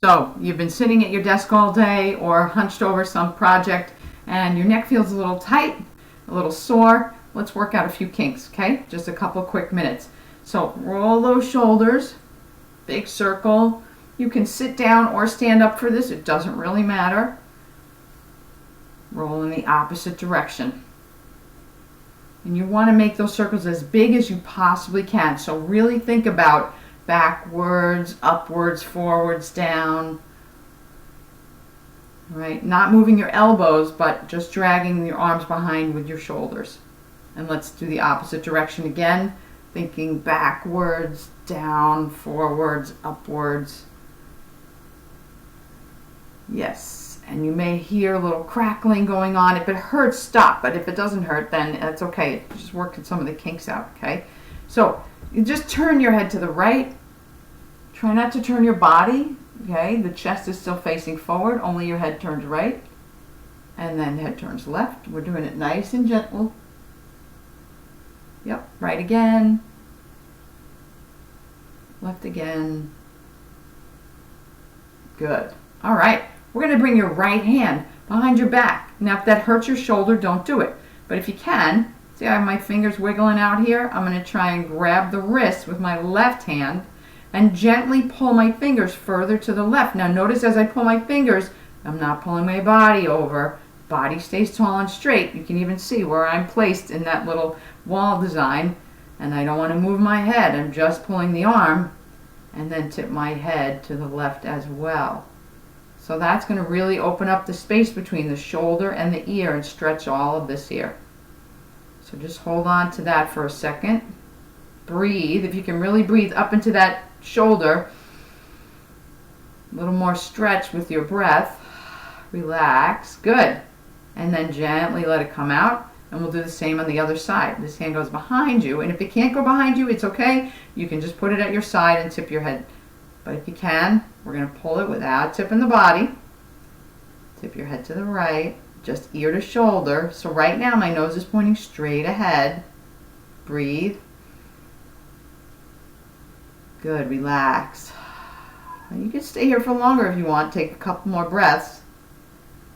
So you've been sitting at your desk all day or hunched over some project and your neck feels a little tight, a little sore. Let's work out a few kinks, okay? Just a couple quick minutes. So roll those shoulders, big circle. You can sit down or stand up for this. It doesn't really matter. Roll in the opposite direction. And you want to make those circles as big as you possibly can. So really think about backwards, upwards, forwards, down. Right? Not moving your elbows, but just dragging your arms behind with your shoulders. And let's do the opposite direction again. Thinking backwards, down, forwards, upwards. Yes. And you may hear a little crackling going on. If it hurts, stop. But if it doesn't hurt, then that's okay. Just working some of the kinks out, okay? So you just turn your head to the right. Try not to turn your body, okay? The chest is still facing forward. Only your head turns right. And then head turns left. We're doing it nice and gentle. Yep, right again. Left again. Good. All right. We're going to bring your right hand behind your back. Now, if that hurts your shoulder, don't do it. But if you can, see I have my fingers wiggling out here? I'm going to try and grab the wrist with my left hand and gently pull my fingers further to the left. Now, notice as I pull my fingers, I'm not pulling my body over. Body stays tall and straight. You can even see where I'm placed in that little wall design. And I don't want to move my head. I'm just pulling the arm and then tip my head to the left as well. So that's going to really open up the space between the shoulder and the ear and stretch all of this here. So just hold on to that for a second. Breathe. If you can really breathe up into that shoulder, a little more stretch with your breath. Relax. Good. And then gently let it come out. And we'll do the same on the other side. This hand goes behind you. And if it can't go behind you, it's okay. You can just put it at your side and tip your head. But if you can, we're going to pull it without tipping the body. Tip your head to the right, just ear to shoulder. So right now my nose is pointing straight ahead. Breathe. Good, relax. You can stay here for longer if you want. Take a couple more breaths.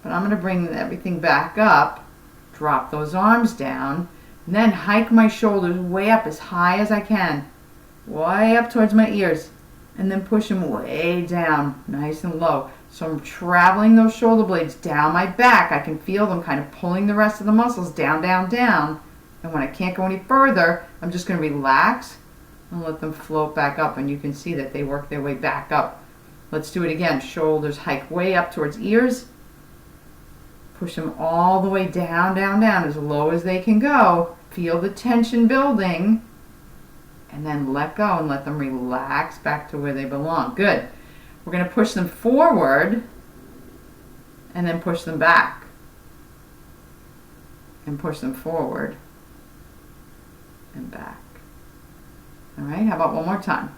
But I'm going to bring everything back up. Drop those arms down. And then hike my shoulders way up as high as I can. Way up towards my ears. And then push them way down, nice and low. So I'm traveling those shoulder blades down my back. I can feel them kind of pulling the rest of the muscles down, down, down. And when I can't go any further, I'm just going to relax and let them float back up. And you can see that they work their way back up. Let's do it again. Shoulders hike way up towards ears. Push them all the way down, down, down, as low as they can go. Feel the tension building. And then let go and let them relax back to where they belong. Good. We're going to push them forward and then push them back. And push them forward and back. All right, how about one more time?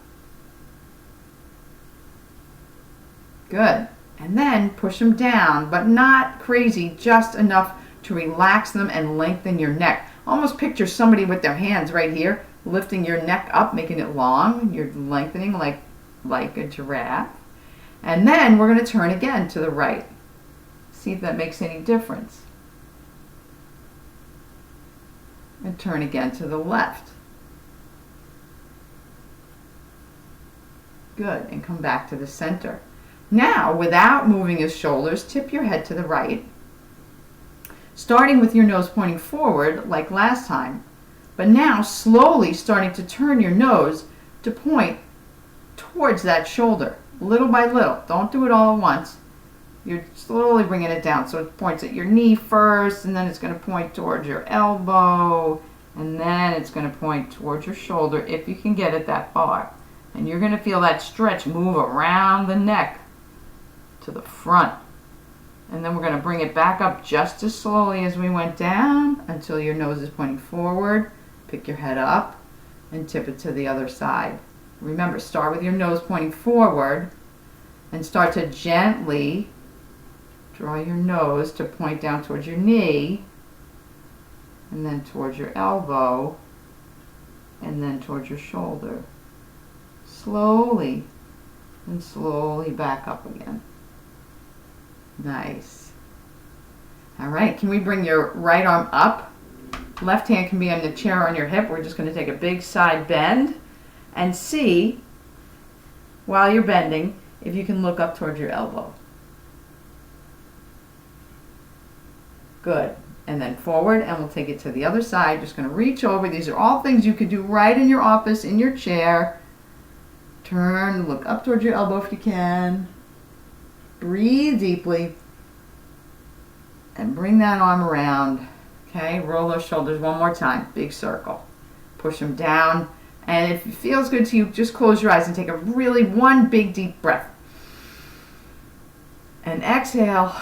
Good. And then push them down, but not crazy, just enough to relax them and lengthen your neck. Almost picture somebody with their hands right here, lifting your neck up, making it long. You're lengthening like a giraffe. And then we're going to turn again to the right. See if that makes any difference. And turn again to the left. Good. And come back to the center. Now, without moving his shoulders, tip your head to the right. Starting with your nose pointing forward like last time. But now slowly starting to turn your nose to point towards that shoulder, little by little. Don't do it all at once. You're slowly bringing it down. So it points at your knee first, and then it's going to point towards your elbow, and then it's going to point towards your shoulder if you can get it that far. And you're going to feel that stretch move around the neck to the front. And then we're going to bring it back up just as slowly as we went down until your nose is pointing forward. Pick your head up and tip it to the other side. Remember, start with your nose pointing forward and start to gently draw your nose to point down towards your knee and then towards your elbow and then towards your shoulder. Slowly. And slowly back up again. Nice. All right, can we bring your right arm up? Left hand can be on the chair on your hip. We're just going to take a big side bend and see, while you're bending, if you can look up towards your elbow. Good. And then forward, and we'll take it to the other side. Just going to reach over. These are all things you could do right in your office, in your chair. Turn, look up towards your elbow if you can. Breathe deeply. And bring that arm around. Okay, roll those shoulders one more time. Big circle. Push them down. And if it feels good to you, just close your eyes and take one big deep breath. And exhale.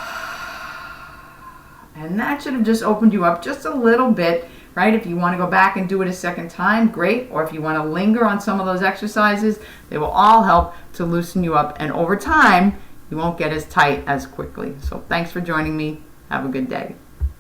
And that should have just opened you up just a little bit, right? If you want to go back and do it a second time, great. Or if you want to linger on some of those exercises, they will all help to loosen you up. And over time, you won't get as tight as quickly. So thanks for joining me. Have a good day.